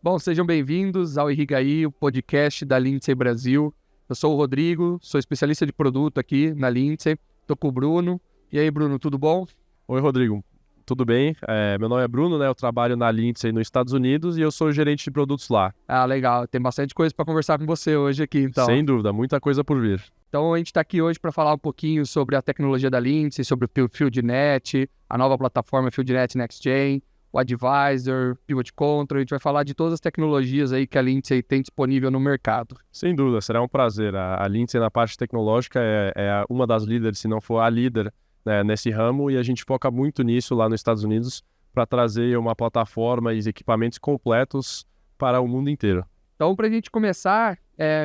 Bom, sejam bem-vindos ao Irrigaí, o podcast da Lindsay Brasil. Eu sou o Rodrigo, sou especialista de produto aqui na Lindsay. Estou com o Bruno. E aí, Bruno, tudo bom? Oi, Rodrigo. Tudo bem? Meu nome é Bruno, né? Eu trabalho na Lindsay nos Estados Unidos e eu sou gerente de produtos lá. Ah, legal. Tem bastante coisa para conversar com você hoje aqui, então. Sem dúvida, muita coisa por vir. Então, a gente está aqui hoje para falar um pouquinho sobre a tecnologia da Lindsay, sobre o FieldNet, a nova plataforma FieldNet Next Gen, o Advisor, Pivot Control. A gente vai falar de todas as tecnologias aí que a Lindsay tem disponível no mercado. Sem dúvida, será um prazer. A Lindsay na parte tecnológica é uma das líderes, se não for a líder, né, nesse ramo, e a gente foca muito nisso lá nos Estados Unidos para trazer uma plataforma e equipamentos completos para o mundo inteiro. Então, para a gente começar,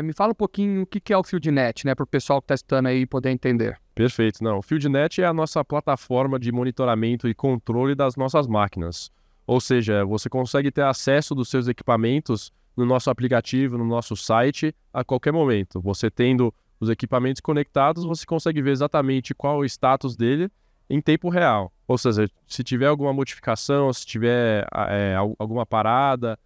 me fala um pouquinho o que é o FieldNet, né, para o pessoal que está estudando aí poder entender. Perfeito. Não, o FieldNet é a nossa plataforma de monitoramento e controle das nossas máquinas. Ou seja, você consegue ter acesso dos seus equipamentos no nosso aplicativo, no nosso site, a qualquer momento. Você tendo os equipamentos conectados, você consegue ver exatamente qual é o status dele em tempo real. Ou seja, se tiver alguma modificação, se tiver alguma parada,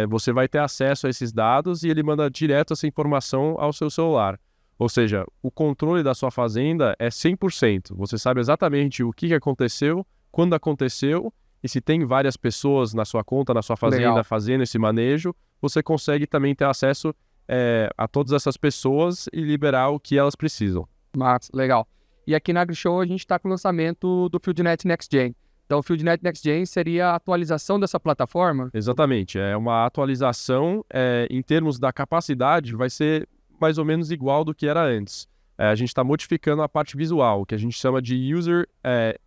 você vai ter acesso a esses dados e ele manda direto essa informação ao seu celular. Ou seja, o controle da sua fazenda é 100%. Você sabe exatamente o que aconteceu, quando aconteceu, e se tem várias pessoas na sua conta, na sua fazenda, Legal. fazendo esse manejo, você consegue também ter acesso a todas essas pessoas e liberar o que elas precisam. Mas, legal. E aqui na AgriShow a gente está com o lançamento do FieldNet Next Gen. Então, o FieldNet Next Gen seria a atualização dessa plataforma? Exatamente. É uma atualização em termos da capacidade, vai ser mais ou menos igual do que era antes. A gente está modificando a parte visual, que a gente chama de User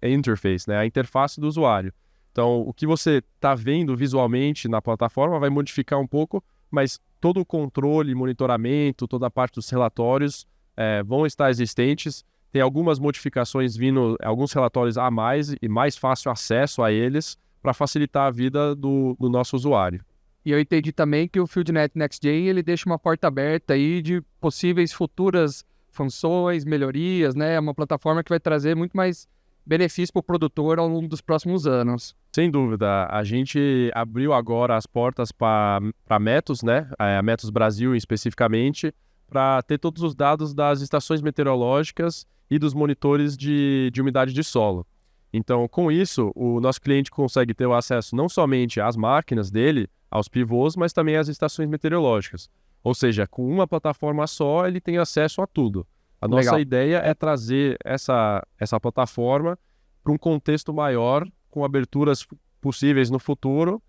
Interface, né? A interface do usuário. Então, o que você está vendo visualmente na plataforma vai modificar um pouco, mas todo o controle, monitoramento, toda a parte dos relatórios vão estar existentes. Tem algumas modificações vindo, alguns relatórios a mais e mais fácil acesso a eles para facilitar a vida do nosso usuário. E eu entendi também que o FieldNet Next Gen ele deixa uma porta aberta aí de possíveis futuras funções, melhorias, né? É uma plataforma que vai trazer muito mais benefício para o produtor ao longo dos próximos anos. Sem dúvida, a gente abriu agora as portas para Metos, né? A Metos Brasil especificamente, para ter todos os dados das estações meteorológicas e dos monitores de umidade de solo. Então, com isso, o nosso cliente consegue ter o acesso não somente às máquinas dele, aos pivôs, mas também às estações meteorológicas. Ou seja, com uma plataforma só, ele tem acesso a tudo. A nossa Legal. ideia é trazer essa plataforma para um contexto maior, com aberturas possíveis no futuro,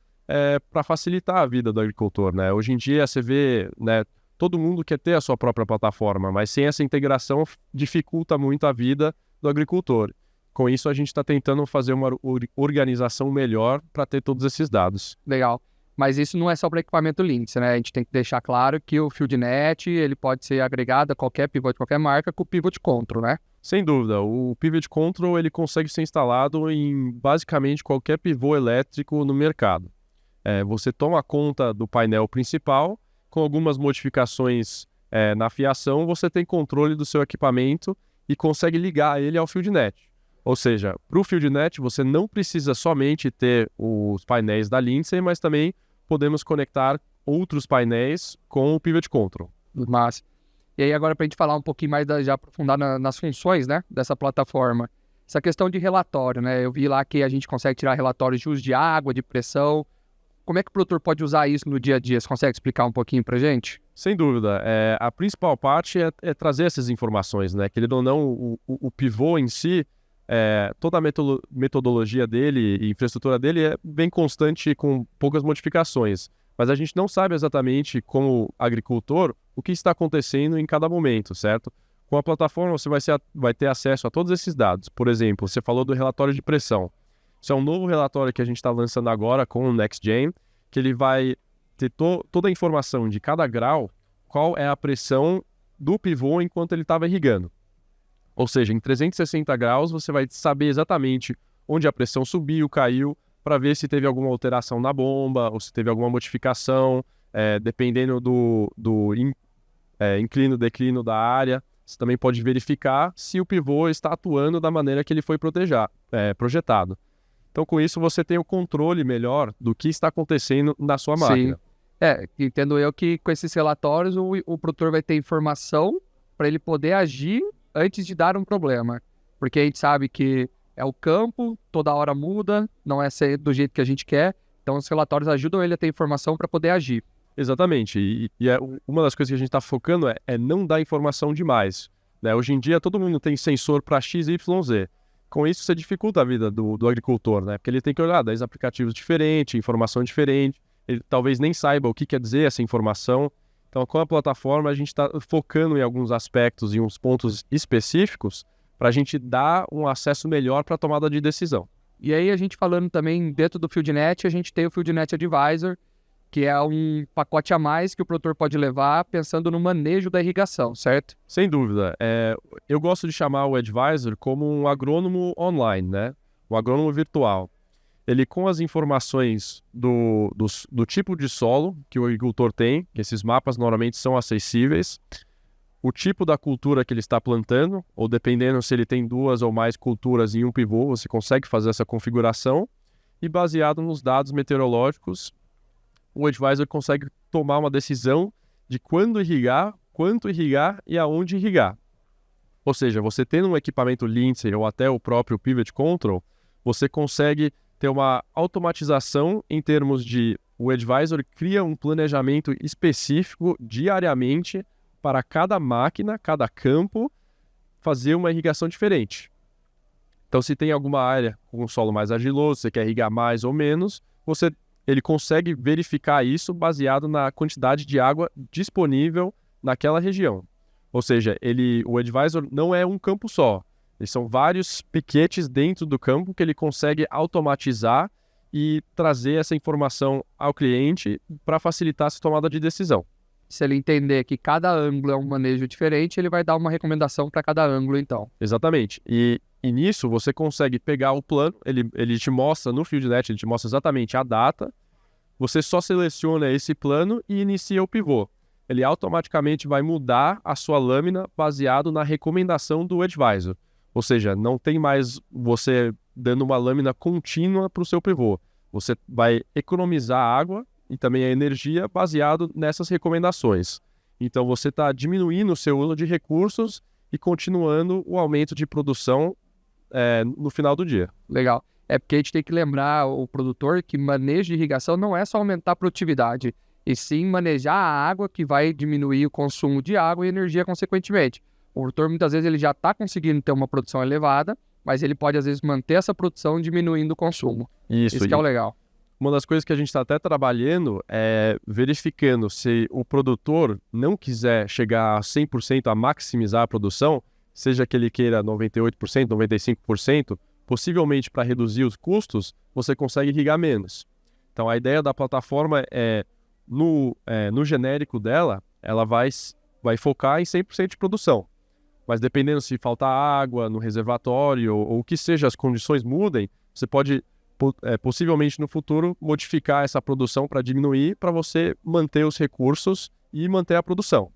para facilitar a vida do agricultor, né? Hoje em dia, você vê, né, todo mundo quer ter a sua própria plataforma, mas sem essa integração dificulta muito a vida do agricultor. Com isso, a gente está tentando fazer uma organização melhor para ter todos esses dados. Legal. Mas isso não é só para equipamento Lindsay, né? A gente tem que deixar claro que o FieldNet ele pode ser agregado a qualquer pivô de qualquer marca com o Pivot Control, né? Sem dúvida, o Pivot Control ele consegue ser instalado em basicamente qualquer pivô elétrico no mercado. Você toma conta do painel principal, com algumas modificações na fiação, você tem controle do seu equipamento e consegue ligar ele ao FieldNet. Ou seja, para o FieldNet você não precisa somente ter os painéis da Lindsay, mas também podemos conectar outros painéis com o Pivot Control. Mas, e aí agora para a gente falar um pouquinho mais, já aprofundar nas funções, né, dessa plataforma. Essa questão de relatório, né? Eu vi lá que a gente consegue tirar relatórios de uso de água, de pressão. Como é que o produtor pode usar isso no dia a dia? Você consegue explicar um pouquinho para a gente? Sem dúvida. A principal parte é trazer essas informações, né? Querendo ou não, o pivô em si, toda a metodologia dele e infraestrutura dele é bem constante com poucas modificações. Mas a gente não sabe exatamente, como agricultor, o que está acontecendo em cada momento, certo? Com a plataforma você vai ter acesso a todos esses dados. Por exemplo, você falou do relatório de pressão. Isso é um novo relatório que a gente está lançando agora com o Next Gen, que ele vai ter toda a informação de cada grau, qual é a pressão do pivô enquanto ele estava irrigando. Ou seja, em 360 graus você vai saber exatamente onde a pressão subiu, caiu, para ver se teve alguma alteração na bomba ou se teve alguma modificação, dependendo do inclino, declínio da área. Você também pode verificar se o pivô está atuando da maneira que ele foi projetado. Então, com isso, você tem o controle melhor do que está acontecendo na sua máquina. Sim. Entendo eu que com esses relatórios o produtor vai ter informação para ele poder agir antes de dar um problema. Porque a gente sabe que é o campo, toda hora muda, não é ser do jeito que a gente quer. Então os relatórios ajudam ele a ter informação para poder agir. Exatamente. Uma das coisas que a gente está focando é não dar informação demais, né? Hoje em dia todo mundo tem sensor para X, Y, Z. Com isso você dificulta a vida do agricultor, né? Porque ele tem que olhar 10 aplicativos diferentes, informação diferente. Ele talvez nem saiba o que quer dizer essa informação. Então, com a plataforma, a gente está focando em alguns aspectos e uns pontos específicos para a gente dar um acesso melhor para a tomada de decisão. E aí, a gente falando também dentro do FieldNet, a gente tem o FieldNet Advisor, que é um pacote a mais que o produtor pode levar pensando no manejo da irrigação, certo? Sem dúvida. Eu gosto de chamar o Advisor como um agrônomo online, né? Um agrônomo virtual. Ele, com as informações do tipo de solo que o agricultor tem, que esses mapas normalmente são acessíveis, o tipo da cultura que ele está plantando, ou dependendo se ele tem 2 ou mais culturas em um pivô, você consegue fazer essa configuração, e baseado nos dados meteorológicos, o Advisor consegue tomar uma decisão de quando irrigar, quanto irrigar e aonde irrigar. Ou seja, você tendo um equipamento Lindsay ou até o próprio Pivot Control, você consegue ter uma automatização em termos de o Advisor cria um planejamento específico diariamente para cada máquina, cada campo, fazer uma irrigação diferente. Então, se tem alguma área com um solo mais argiloso, você quer irrigar mais ou menos, ele consegue verificar isso baseado na quantidade de água disponível naquela região. Ou seja, o Advisor não é um campo só. Eles são vários piquetes dentro do campo que ele consegue automatizar e trazer essa informação ao cliente para facilitar essa tomada de decisão. Se ele entender que cada ângulo é um manejo diferente, ele vai dar uma recomendação para cada ângulo, então. Exatamente. E nisso você consegue pegar o plano, ele te mostra no FieldNet, ele te mostra exatamente a data, você só seleciona esse plano e inicia o pivô. Ele automaticamente vai mudar a sua lâmina baseado na recomendação do Advisor. Ou seja, não tem mais você dando uma lâmina contínua para o seu pivô. Você vai economizar água e também a energia baseado nessas recomendações. Então você está diminuindo o seu uso de recursos e continuando o aumento de produção no final do dia. Legal. É porque a gente tem que lembrar o produtor que manejo de irrigação não é só aumentar a produtividade, e sim manejar a água, que vai diminuir o consumo de água e energia consequentemente. O produtor muitas vezes ele já está conseguindo ter uma produção elevada, mas ele pode às vezes manter essa produção diminuindo o consumo. Isso que é o legal. Uma das coisas que a gente está até trabalhando é verificando se o produtor não quiser chegar a 100% a maximizar a produção, seja que ele queira 98%, 95%, possivelmente para reduzir os custos, você consegue irrigar menos. Então a ideia da plataforma no genérico dela, ela vai focar em 100% de produção. Mas dependendo se faltar água no reservatório ou o que seja, as condições mudem, você pode possivelmente no futuro modificar essa produção para diminuir, para você manter os recursos e manter a produção.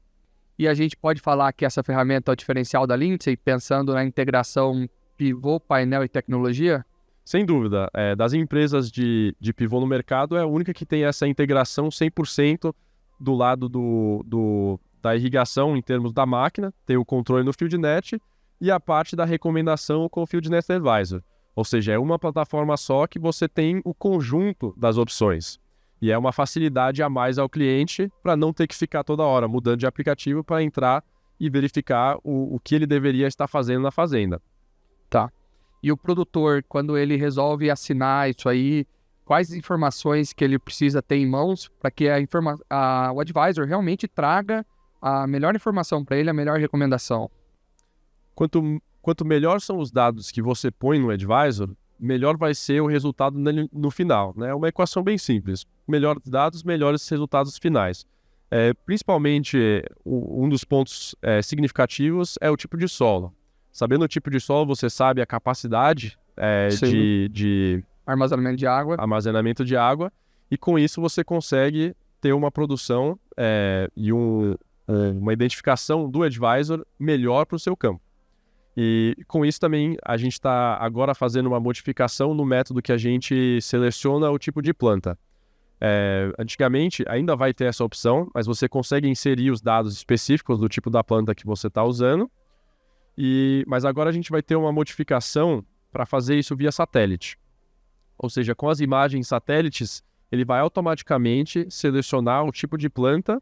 E a gente pode falar que essa ferramenta é o diferencial da Lindsay, pensando na integração pivô, painel e tecnologia? Sem dúvida. Das empresas de pivô no mercado, é a única que tem essa integração 100% do lado da irrigação em termos da máquina, tem o controle no FieldNet e a parte da recomendação com o FieldNet Advisor. Ou seja, é uma plataforma só que você tem o conjunto das opções. E é uma facilidade a mais ao cliente para não ter que ficar toda hora mudando de aplicativo para entrar e verificar o que ele deveria estar fazendo na fazenda. Tá. E o produtor, quando ele resolve assinar isso aí, quais informações que ele precisa ter em mãos para que o Advisor realmente traga a melhor informação para ele, a melhor recomendação? Quanto melhor são os dados que você põe no Advisor, melhor vai ser o resultado no final. Né? É uma equação bem simples. Melhores dados, melhores resultados finais. Principalmente, um dos pontos significativos é o tipo de solo. Sabendo o tipo de solo, você sabe a capacidade de armazenamento de água, e com isso você consegue ter uma produção e uma identificação do Advisor melhor para o seu campo. E com isso também a gente está agora fazendo uma modificação no método que a gente seleciona o tipo de planta. Antigamente ainda vai ter essa opção, mas você consegue inserir os dados específicos do tipo da planta que você está usando, mas agora a gente vai ter uma modificação para fazer isso via satélite. Ou seja, com as imagens satélites, ele vai automaticamente selecionar o tipo de planta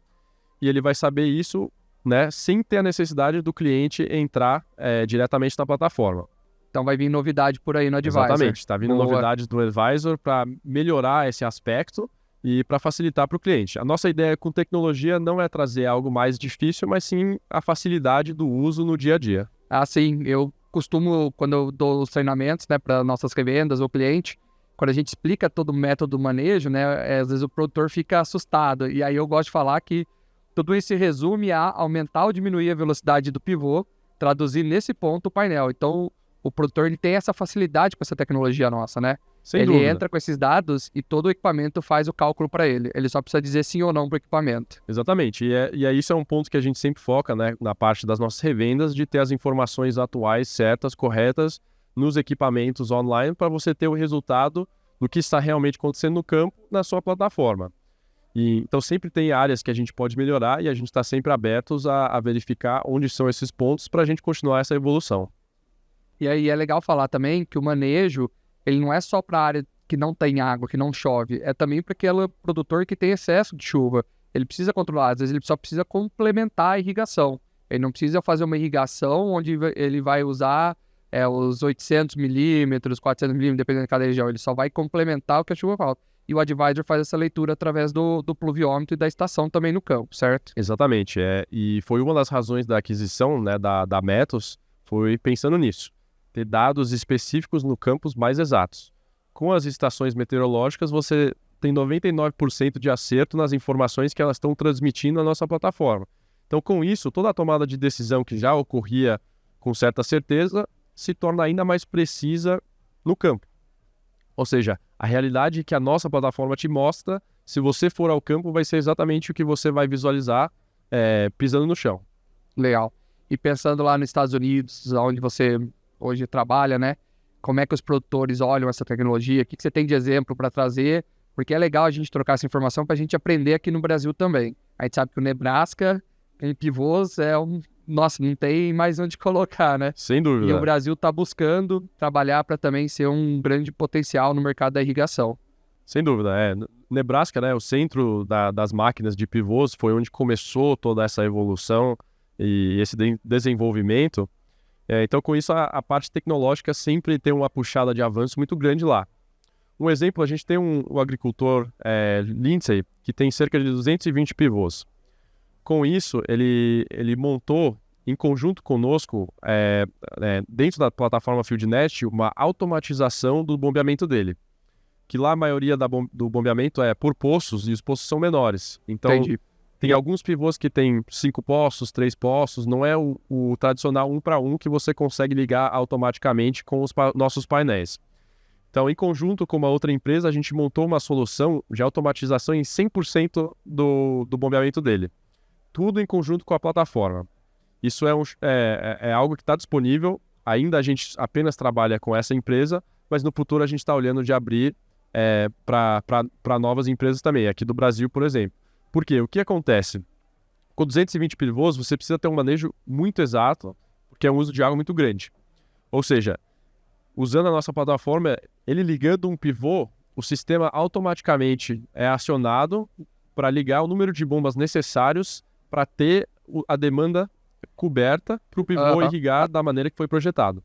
e ele vai saber isso, né, sem ter a necessidade do cliente entrar diretamente na plataforma. Então vai vir novidade por aí no Advisor. Exatamente, está vindo novidades do Advisor para melhorar esse aspecto e para facilitar para o cliente. A nossa ideia com tecnologia não é trazer algo mais difícil, mas sim a facilidade do uso no dia a dia. Sim, eu costumo, quando eu dou os treinamentos, né, para nossas revendas ou cliente, quando a gente explica todo o método do manejo, né, às vezes o produtor fica assustado. E aí eu gosto de falar que tudo isso se resume a aumentar ou diminuir a velocidade do pivô, traduzir nesse ponto o painel. Então, o produtor ele tem essa facilidade com essa tecnologia nossa, né? Sem ele dúvida. Entra com esses dados e todo o equipamento faz o cálculo para ele. Ele só precisa dizer sim ou não para o equipamento. Exatamente. E isso é um ponto que a gente sempre foca, né, na parte das nossas revendas, de ter as informações atuais, certas, corretas, nos equipamentos online, para você ter o resultado do que está realmente acontecendo no campo na sua plataforma. Então sempre tem áreas que a gente pode melhorar e a gente está sempre abertos a verificar onde são esses pontos para a gente continuar essa evolução. E aí é legal falar também que o manejo, ele não é só para a área que não tem água, que não chove, é também para aquele produtor que tem excesso de chuva. Ele precisa controlar, às vezes ele só precisa complementar a irrigação. Ele não precisa fazer uma irrigação onde ele vai usar os 800 milímetros, 400 milímetros, dependendo de cada região. Ele só vai complementar o que a chuva falta. E o Advisor faz essa leitura através do pluviômetro e da estação também no campo, certo? Exatamente. E foi uma das razões da aquisição, né, da Metos, foi pensando nisso. Ter dados específicos no campus mais exatos. Com as estações meteorológicas, você tem 99% de acerto nas informações que elas estão transmitindo na nossa plataforma. Então, com isso, toda a tomada de decisão que já ocorria com certa certeza se torna ainda mais precisa no campo. Ou seja, a realidade que a nossa plataforma te mostra, se você for ao campo, vai ser exatamente o que você vai visualizar pisando no chão. Legal. E pensando lá nos Estados Unidos, onde você hoje trabalha, né? Como é que os produtores olham essa tecnologia? O que você tem de exemplo para trazer? Porque é legal a gente trocar essa informação para a gente aprender aqui no Brasil também. A gente sabe que o Nebraska, em pivôs, nossa, não tem mais onde colocar, né? Sem dúvida. E o Brasil está buscando trabalhar para também ser um grande potencial no mercado da irrigação. Sem dúvida, Nebraska, né, o centro das máquinas de pivôs, foi onde começou toda essa evolução e esse desenvolvimento. Então, com isso, a parte tecnológica sempre tem uma puxada de avanço muito grande lá. Um exemplo, a gente tem um agricultor, Lindsay, que tem cerca de 220 pivôs. Com isso, ele montou, em conjunto conosco, dentro da plataforma FieldNet, uma automatização do bombeamento dele. Que lá a maioria do bombeamento é por poços, e os poços são menores. Então, Entendi. Tem alguns pivôs que tem 5 poços, 3 poços, não é o tradicional 1 para 1 que você consegue ligar automaticamente com os nossos painéis. Então, em conjunto com uma outra empresa, a gente montou uma solução de automatização em 100% do bombeamento dele. Tudo em conjunto com a plataforma. Isso é algo que está disponível, ainda a gente apenas trabalha com essa empresa, mas no futuro a gente está olhando de abrir para novas empresas também, aqui do Brasil, por exemplo. Por quê? O que acontece? Com 220 pivôs, você precisa ter um manejo muito exato, porque é um uso de água muito grande. Ou seja, usando a nossa plataforma, ele ligando um pivô, o sistema automaticamente é acionado para ligar o número de bombas necessários para ter a demanda coberta para o pivô irrigar da maneira que foi projetado.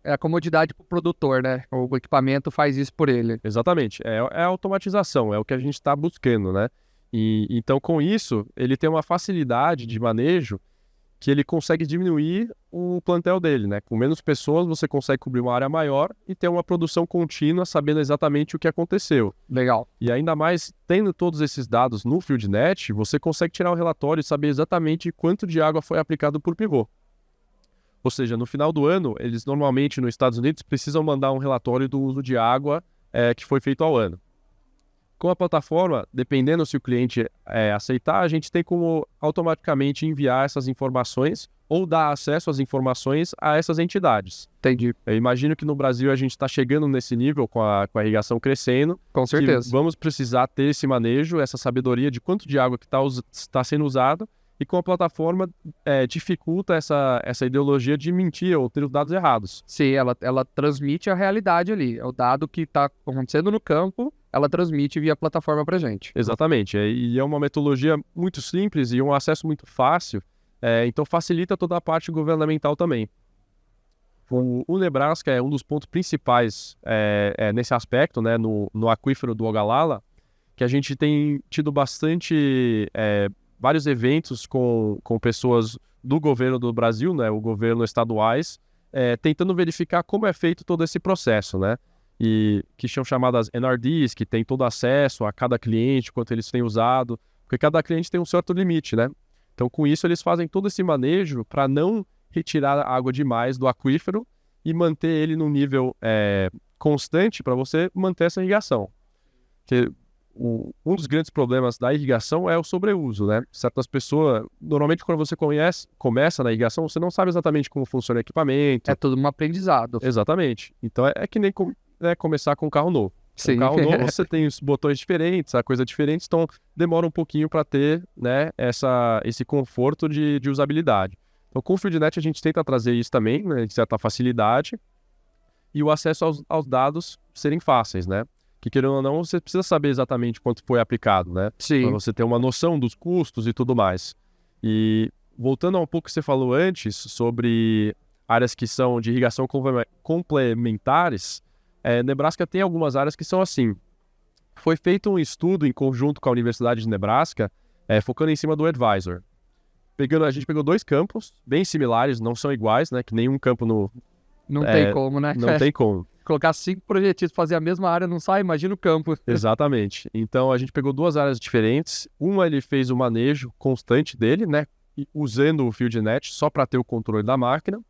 É a comodidade para o produtor, né? O equipamento faz isso por ele. Exatamente. É a automatização, é o que a gente está buscando, né? Então, com isso, ele tem uma facilidade de manejo que ele consegue diminuir o plantel dele, né? Com menos pessoas, você consegue cobrir uma área maior e ter uma produção contínua, sabendo exatamente o que aconteceu. Legal. E ainda mais, tendo todos esses dados no FieldNet, você consegue tirar o relatório e saber exatamente quanto de água foi aplicado por pivô. Ou seja, no final do ano, eles normalmente, nos Estados Unidos, precisam mandar um relatório do uso de água que foi feito ao ano. Com a plataforma, dependendo se o cliente aceitar, a gente tem como automaticamente enviar essas informações ou dar acesso às informações a essas entidades. Entendi. Eu imagino que no Brasil a gente está chegando nesse nível com a irrigação crescendo. Com certeza. Que vamos precisar ter esse manejo, essa sabedoria de quanto de água que está sendo usado, e com a plataforma dificulta essa ideologia de mentir ou ter os dados errados. Sim, ela transmite a realidade ali. É o dado que está acontecendo no campo, ela transmite via plataforma para gente. Exatamente. E é uma metodologia muito simples e um acesso muito fácil, então facilita toda a parte governamental também. O Nebraska é um dos pontos principais nesse aspecto, né, no aquífero do Ogallala, que a gente tem tido vários eventos com pessoas do governo do Brasil, né, o governo estaduais, tentando verificar como é feito todo esse processo, né, e que são chamadas NRDs, que tem todo acesso a cada cliente, quanto eles têm usado, porque cada cliente tem um certo limite, né. Então, com isso, eles fazem todo esse manejo para não retirar água demais do aquífero e manter ele num nível constante para você manter essa irrigação. Porque um dos grandes problemas da irrigação é o sobreuso, né? Certas pessoas, normalmente quando você começa na irrigação, você não sabe exatamente como funciona o equipamento. É tudo um aprendizado. Exatamente. Então é que nem começar com um carro novo. Sim. Um carro novo, você tem os botões diferentes, a coisa diferente, então demora um pouquinho para ter, né, esse conforto de usabilidade. Então com o FieldNet a gente tenta trazer isso também, né, de certa facilidade, e o acesso aos dados serem fáceis, né? Que querendo ou não, você precisa saber exatamente quanto foi aplicado, né? Sim. Para você ter uma noção dos custos e tudo mais. E voltando a um pouco que você falou antes sobre áreas que são de irrigação complementares, Nebraska tem algumas áreas que são assim. Foi feito um estudo em conjunto com a Universidade de Nebraska, focando em cima do Advisor. A gente pegou 2 campos bem similares, não são iguais, né? Que nenhum campo Não tem como, né? Não tem como. Colocar 5 projetistas para fazer a mesma área não sai, imagina o campo. Exatamente. Então a gente pegou 2 áreas diferentes. Uma ele fez o manejo constante dele, né? Usando o FieldNet só para ter o controle da máquina.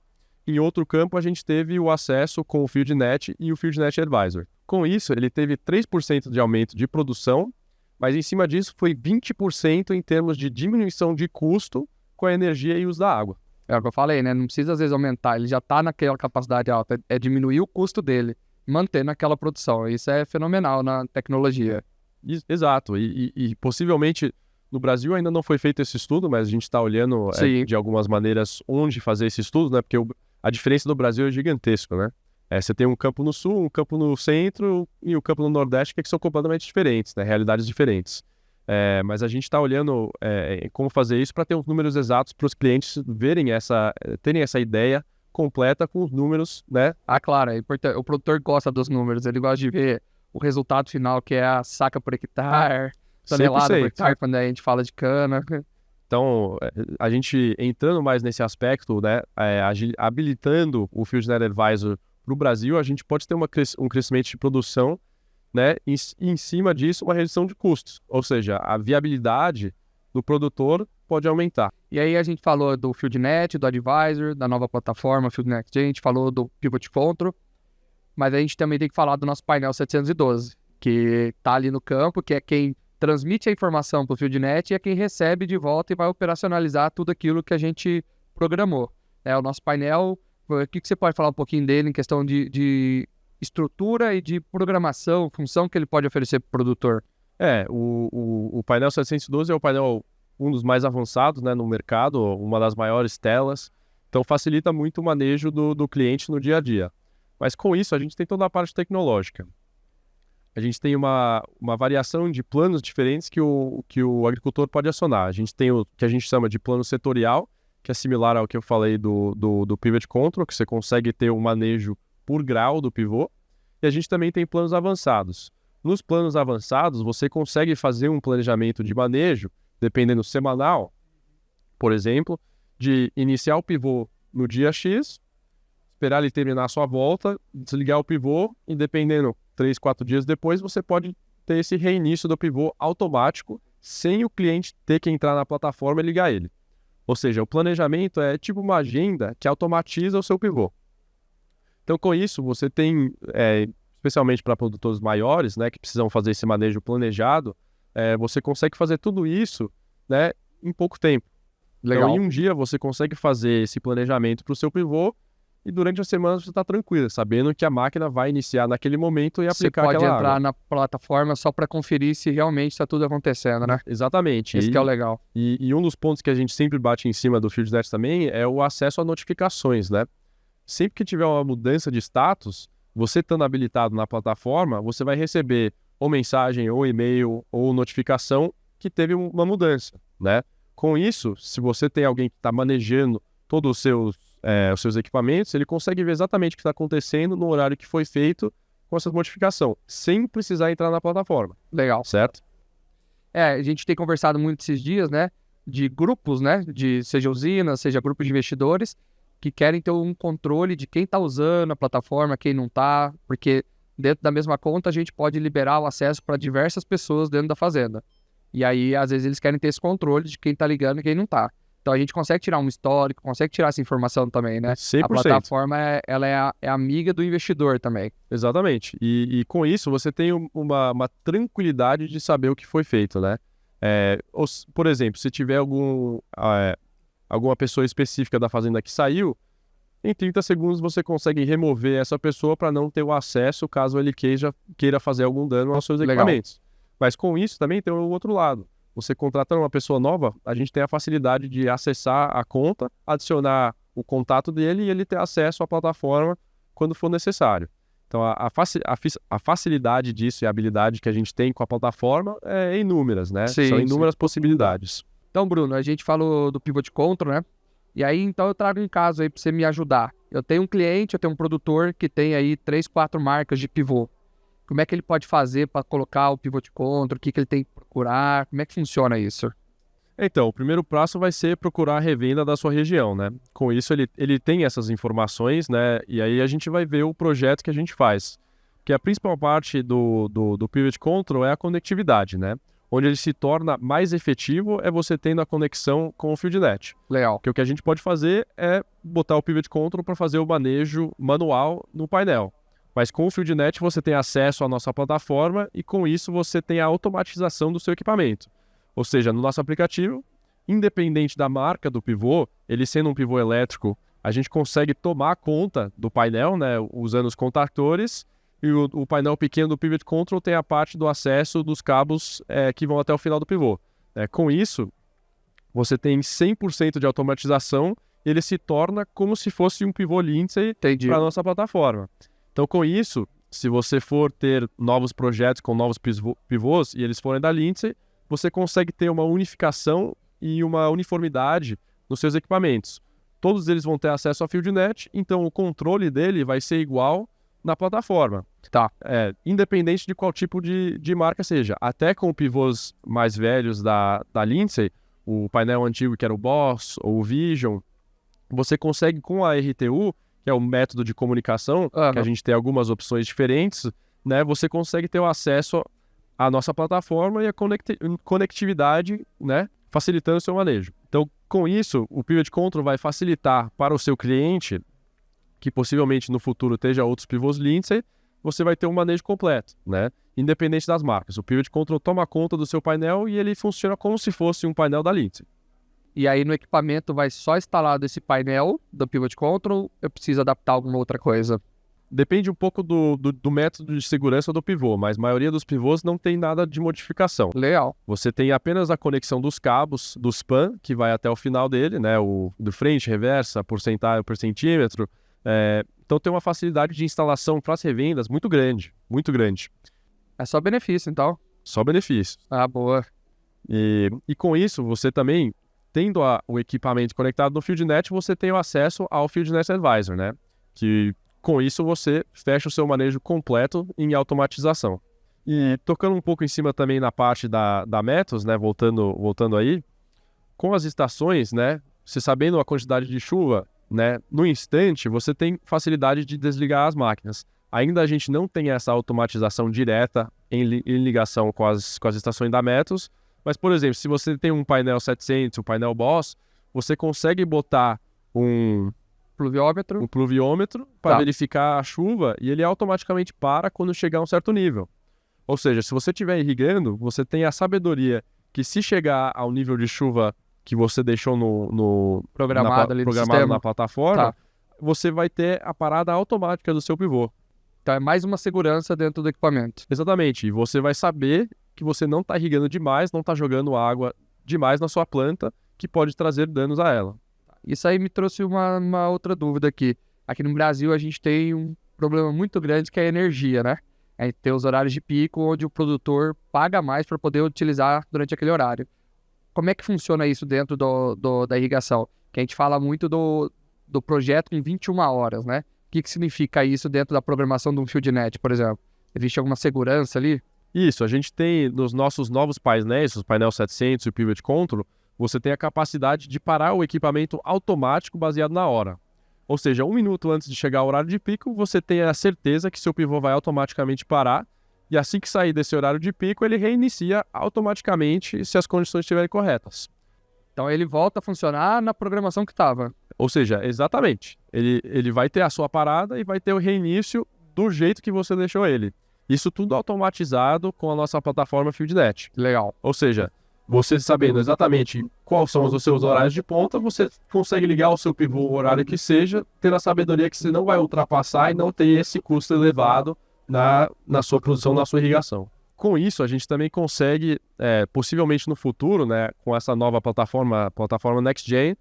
Em outro campo a gente teve o acesso com o FieldNet e o FieldNet Advisor. Com isso ele teve 3% de aumento de produção, mas em cima disso foi 20% em termos de diminuição de custo com a energia e uso da água. É o que eu falei, né? Não precisa às vezes aumentar, ele já está naquela capacidade alta, é diminuir o custo dele, manter naquela produção. Isso é fenomenal na tecnologia. Exato, e possivelmente no Brasil ainda não foi feito esse estudo, mas a gente está olhando de algumas maneiras onde fazer esse estudo, né? Porque a diferença do Brasil é gigantesca, né? Você tem um campo no sul, um campo no centro e um campo no nordeste que são completamente diferentes, né? Realidades diferentes. Mas a gente está olhando como fazer isso para ter os números exatos para os clientes terem essa ideia completa com os números, né? Ah, claro, é importante. O produtor gosta dos números, ele gosta de ver o resultado final, que é a saca por hectare, tonelada por hectare, quando a gente fala de cana. Então, a gente entrando mais nesse aspecto, né, habilitando o FieldNet Advisor para o Brasil, a gente pode ter um crescimento de produção, né, e em cima disso uma redução de custos, ou seja, a viabilidade do produtor pode aumentar. E aí a gente falou do FieldNet, do Advisor, da nova plataforma FieldNet, a gente falou do Pivot Control, mas a gente também tem que falar do nosso painel 712, que está ali no campo, que é quem transmite a informação para o FieldNet e é quem recebe de volta e vai operacionalizar tudo aquilo que a gente programou. O nosso painel, o que você pode falar um pouquinho dele em questão de estrutura e de programação, função que ele pode oferecer para o produtor? O painel 712 é o painel um dos mais avançados, né, no mercado, uma das maiores telas, então facilita muito o manejo do cliente no dia a dia. Mas com isso a gente tem toda a parte tecnológica. A gente tem uma variação de planos diferentes que o agricultor pode acionar. A gente tem o que a gente chama de plano setorial, que é similar ao que eu falei do Pivot Control, que você consegue ter um manejo por grau do pivô, e a gente também tem planos avançados. Nos planos avançados, você consegue fazer um planejamento de manejo, dependendo semanal, por exemplo, de iniciar o pivô no dia X, esperar ele terminar a sua volta, desligar o pivô, e dependendo 3, 4 dias depois, você pode ter esse reinício do pivô automático, sem o cliente ter que entrar na plataforma e ligar ele. Ou seja, o planejamento é tipo uma agenda que automatiza o seu pivô. Então, com isso, você tem especialmente para produtores maiores, né, que precisam fazer esse manejo planejado, você consegue fazer tudo isso, né, em pouco tempo. Legal. Então, em um dia, você consegue fazer esse planejamento para o seu pivô e durante a semana você está tranquilo, sabendo que a máquina vai iniciar naquele momento e Você aplicar pode aquela entrar água. na plataforma só para conferir se realmente está tudo acontecendo, né? Exatamente. Esse que é o legal. E um dos pontos que a gente sempre bate em cima do FieldNet também é o acesso a notificações, né? Sempre que tiver uma mudança de status, você estando habilitado na plataforma, você vai receber ou mensagem, ou e-mail, ou notificação que teve uma mudança, né? Com isso, se você tem alguém que está manejando todos os seus equipamentos, ele consegue ver exatamente o que está acontecendo no horário que foi feito com essa modificação, sem precisar entrar na plataforma. Legal. Certo? A gente tem conversado muito esses dias, né? De grupos, né? Seja usinas, seja grupos de investidores, que querem ter um controle de quem está usando a plataforma, quem não está, porque dentro da mesma conta a gente pode liberar o acesso para diversas pessoas dentro da fazenda. E aí, às vezes, eles querem ter esse controle de quem está ligando e quem não está. Então, a gente consegue tirar um histórico, consegue tirar essa informação também, né? 100%. A plataforma, ela é amiga do investidor também. Exatamente. E com isso, você tem uma tranquilidade de saber o que foi feito, né? Por exemplo, se tiver alguma pessoa específica da fazenda que saiu, em 30 segundos você consegue remover essa pessoa para não ter o acesso caso ele queira fazer algum dano aos seus equipamentos. Mas com isso também tem o outro lado. Você contratando uma pessoa nova, a gente tem a facilidade de acessar a conta, adicionar o contato dele e ele ter acesso à plataforma quando for necessário. Então a facilidade disso e a habilidade que a gente tem com a plataforma é inúmeras, né? Sim, São inúmeras possibilidades. Então, Bruno, a gente falou do Pivot Control, né? E aí, então, eu trago um caso aí para você me ajudar. Eu tenho um cliente, eu tenho um produtor que tem aí 3, 4 marcas de pivô. Como é que ele pode fazer para colocar o Pivot Control? O que ele tem que procurar? Como é que funciona isso? Então, o primeiro passo vai ser procurar a revenda da sua região, né? Com isso, ele tem essas informações, né? E aí a gente vai ver o projeto que a gente faz. Porque a principal parte do Pivot Control é a conectividade, né? Onde ele se torna mais efetivo é você tendo a conexão com o FieldNet. Legal. Porque o que a gente pode fazer é botar o Pivot Control para fazer o manejo manual no painel. Mas com o FieldNet você tem acesso à nossa plataforma e com isso você tem a automatização do seu equipamento. Ou seja, no nosso aplicativo, independente da marca do pivô, ele sendo um pivô elétrico, a gente consegue tomar conta do painel, né, usando os contactores, e o painel pequeno do Pivot Control tem a parte do acesso dos cabos que vão até o final do pivô. Com isso, você tem 100% de automatização e ele se torna como se fosse um pivô Lindsay para a nossa plataforma. Então, com isso, se você for ter novos projetos com novos pivôs e eles forem da Lindsay, você consegue ter uma unificação e uma uniformidade nos seus equipamentos. Todos eles vão ter acesso ao FieldNet, então o controle dele vai ser igual na plataforma. Tá. Independente de qual tipo de marca seja. Até com pivôs mais velhos da Lindsay, o painel antigo que era o Boss ou o Vision, você consegue com a RTU, que é o método de comunicação, que a gente tem algumas opções diferentes, né? Você consegue ter o acesso à nossa plataforma e a conectividade, né? Facilitando o seu manejo. Então, com isso, o Pivot Control vai facilitar para o seu cliente, que possivelmente no futuro esteja outros pivôs Lindsay, você vai ter um manejo completo, né? Independente das marcas. O Pivot Control toma conta do seu painel e ele funciona como se fosse um painel da Lindsay. E aí no equipamento vai só instalado esse painel do Pivot Control, eu preciso adaptar alguma outra coisa? Depende um pouco do método de segurança do pivô, mas a maioria dos pivôs não tem nada de modificação. Legal. Você tem apenas a conexão dos cabos, do span, que vai até o final dele, né? O do frente, reversa, porcentagem por centímetro. Então tem uma facilidade de instalação para as revendas muito grande, muito grande. É só benefício, então? Só benefício. Ah, boa. E com isso, você também, tendo o equipamento conectado no FieldNet, você tem o acesso ao FieldNet Advisor, né? Que com isso você fecha o seu manejo completo em automatização. E tocando um pouco em cima também na parte da Metos, né? Voltando aí, com as estações, né? Você sabendo a quantidade de chuva, né? No instante, você tem facilidade de desligar as máquinas. Ainda a gente não tem essa automatização direta em ligação com as estações da Metos, mas, por exemplo, se você tem um painel 700, um painel Boss, você consegue botar um pluviômetro. Um pluviômetro para Tá. verificar a chuva e ele automaticamente para quando chegar a um certo nível. Ou seja, se você estiver irrigando, você tem a sabedoria que se chegar ao nível de chuva que você deixou Programado ali no sistema. na plataforma, Tá. você vai ter a parada automática do seu pivô. Então é mais uma segurança dentro do equipamento. Exatamente. E você vai saber que você não está irrigando demais, não está jogando água demais na sua planta, que pode trazer danos a ela. Isso aí me trouxe uma outra dúvida aqui. Aqui no Brasil a gente tem um problema muito grande que é a energia, né? A gente tem os horários de pico onde o produtor paga mais para poder utilizar durante aquele horário. Como é que funciona isso dentro da irrigação? Que a gente fala muito do projeto em 21 horas, né? O que significa isso dentro da programação de um FieldNet, por exemplo? Existe alguma segurança ali? Isso, a gente tem nos nossos novos painéis, os painel 700 e o Pivot Control, você tem a capacidade de parar o equipamento automático baseado na hora. Ou seja, 1 minuto antes de chegar ao horário de pico, você tem a certeza que seu pivô vai automaticamente parar e assim que sair desse horário de pico, ele reinicia automaticamente se as condições estiverem corretas. Então ele volta a funcionar na programação que estava. Ou seja, exatamente, ele vai ter a sua parada e vai ter o reinício do jeito que você deixou ele. Isso tudo automatizado com a nossa plataforma FieldNet. Legal. Ou seja, você sabendo exatamente quais são os seus horários de ponta, você consegue ligar o seu pivô o horário que seja, tendo a sabedoria que você não vai ultrapassar e não ter esse custo elevado na sua produção, na sua irrigação. Com isso, a gente também consegue, possivelmente no futuro, né, com essa nova plataforma NextGen,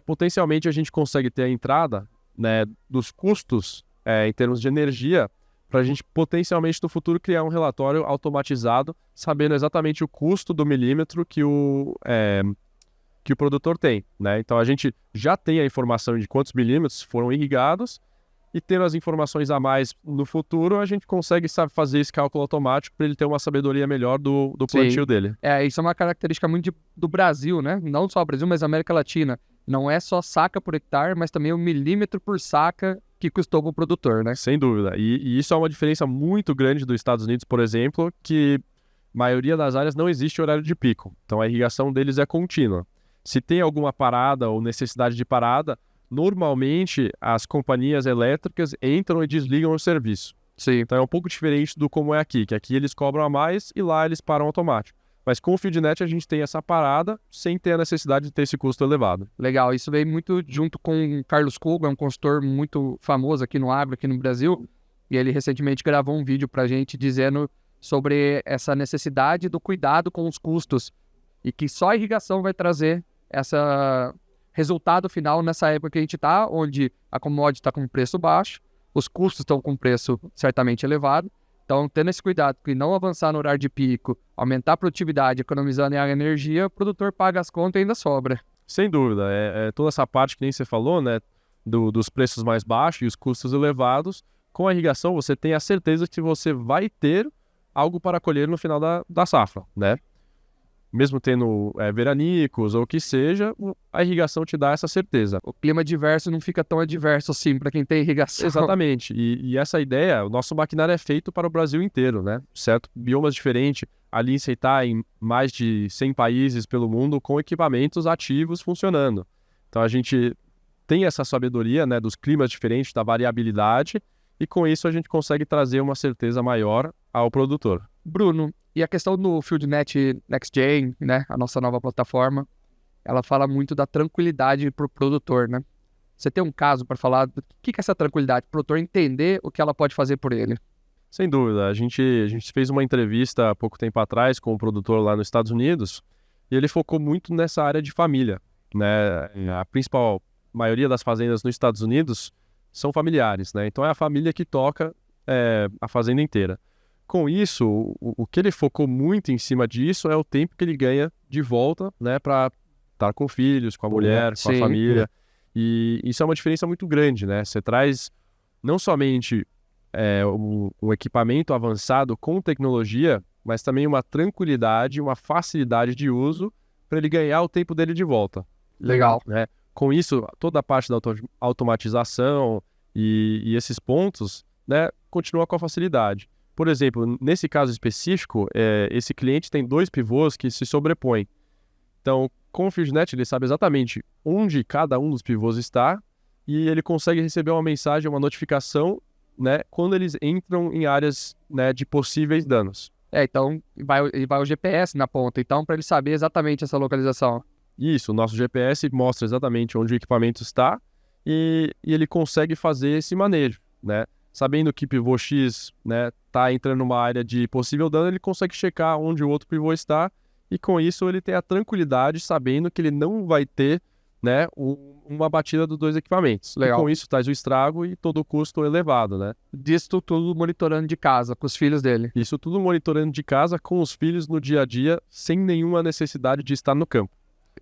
potencialmente a gente consegue ter a entrada, né, dos custos em termos de energia, para a gente potencialmente no futuro criar um relatório automatizado, sabendo exatamente o custo do milímetro que o produtor tem, né? Então a gente já tem a informação de quantos milímetros foram irrigados e tendo as informações a mais no futuro, a gente consegue fazer esse cálculo automático para ele ter uma sabedoria melhor do plantio dele. Isso é uma característica muito do Brasil, né? Não só o Brasil, mas a América Latina. Não é só saca por hectare, mas também o milímetro por saca que custou para o produtor, né? Sem dúvida. E isso é uma diferença muito grande dos Estados Unidos, por exemplo, que a maioria das áreas não existe horário de pico. Então a irrigação deles é contínua. Se tem alguma parada ou necessidade de parada, normalmente as companhias elétricas entram e desligam o serviço. Sim. Então é um pouco diferente do como é aqui, que aqui eles cobram a mais e lá eles param automático. Mas com o FieldNet a gente tem essa parada sem ter a necessidade de ter esse custo elevado. Legal, isso veio muito junto com o Carlos Kuga, um consultor muito famoso aqui no agro, aqui no Brasil, e ele recentemente gravou um vídeo para a gente dizendo sobre essa necessidade do cuidado com os custos e que só a irrigação vai trazer esse resultado final nessa época que a gente está, onde a commodity está com preço baixo, os custos estão com preço certamente elevado. Então, tendo esse cuidado de não avançar no horário de pico, aumentar a produtividade, economizando em energia, o produtor paga as contas e ainda sobra. Sem dúvida. Toda essa parte que nem você falou, né, dos preços mais baixos e os custos elevados, com a irrigação você tem a certeza que você vai ter algo para colher no final da safra, né? Mesmo tendo veranicos ou o que seja, a irrigação te dá essa certeza. O clima adverso não fica tão adverso assim para quem tem irrigação. Exatamente. E essa ideia, o nosso maquinário é feito para o Brasil inteiro, né? Certo? Biomas diferentes. A Lindsay está em mais de 100 países pelo mundo com equipamentos ativos funcionando. Então a gente tem essa sabedoria, né, dos climas diferentes, da variabilidade, e com isso a gente consegue trazer uma certeza maior ao produtor. Bruno, e a questão do FieldNet NextGen, né, a nossa nova plataforma, ela fala muito da tranquilidade para o produtor, né? Você tem um caso para falar do que é essa tranquilidade, para o produtor entender o que ela pode fazer por ele? Sem dúvida. A gente fez uma entrevista há pouco tempo atrás com um produtor lá nos Estados Unidos e ele focou muito nessa área de família, né? A principal maioria das fazendas nos Estados Unidos são familiares, né? Então é a família que toca a fazenda inteira. Com isso, o que ele focou muito em cima disso é o tempo que ele ganha de volta, né, para estar com filhos, com a mulher, com a família. E isso é uma diferença muito grande, né? Você traz não somente um equipamento avançado com tecnologia, mas também uma tranquilidade, uma facilidade de uso para ele ganhar o tempo dele de volta. Legal. Né? Com isso, toda a parte da automatização e esses pontos, né, continua com a facilidade. Por exemplo, nesse caso específico, esse cliente tem 2 pivôs que se sobrepõem. Então, com o FieldNet, ele sabe exatamente onde cada um dos pivôs está e ele consegue receber uma mensagem, uma notificação, né, quando eles entram em áreas, né, de possíveis danos. Então vai o GPS na ponta, então, para ele saber exatamente essa localização. Isso, o nosso GPS mostra exatamente onde o equipamento está e ele consegue fazer esse manejo, né? Sabendo que pivô X, né, tá entrando numa área de possível dano, ele consegue checar onde o outro pivô está e com isso ele tem a tranquilidade sabendo que ele não vai ter, né, uma batida dos dois equipamentos. Legal. E com isso traz o estrago e todo o custo elevado, né? Disso tudo monitorando de casa, com os filhos dele. Isso tudo monitorando de casa com os filhos no dia a dia, sem nenhuma necessidade de estar no campo.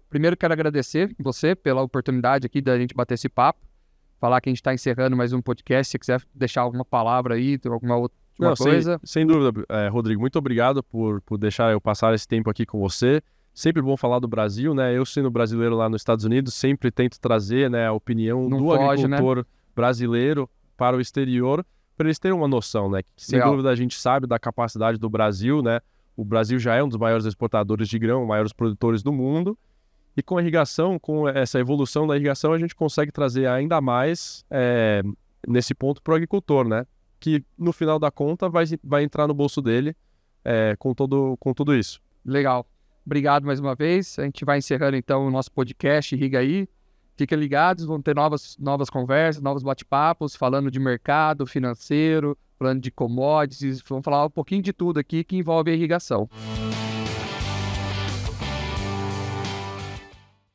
Primeiro quero agradecer você pela oportunidade aqui da gente bater esse papo, falar que a gente está encerrando mais um podcast, se quiser deixar alguma palavra aí, alguma outra coisa. Sem dúvida, Rodrigo, muito obrigado por deixar eu passar esse tempo aqui com você. Sempre bom falar do Brasil, né? Eu sendo brasileiro lá nos Estados Unidos, sempre tento trazer, né, a opinião do agricultor brasileiro para o exterior, para eles terem uma noção, né? Que, sem dúvida a gente sabe da capacidade do Brasil, né? O Brasil já é um dos maiores exportadores de grão, maiores produtores do mundo. E com a irrigação, com essa evolução da irrigação, a gente consegue trazer ainda mais nesse ponto para o agricultor, né? Que no final da conta vai entrar no bolso dele com tudo isso. Legal. Obrigado mais uma vez. A gente vai encerrando então o nosso podcast Irriga Aí. Fiquem ligados, vão ter novas conversas, novos bate-papos, falando de mercado financeiro, falando de commodities. Vamos falar um pouquinho de tudo aqui que envolve a irrigação.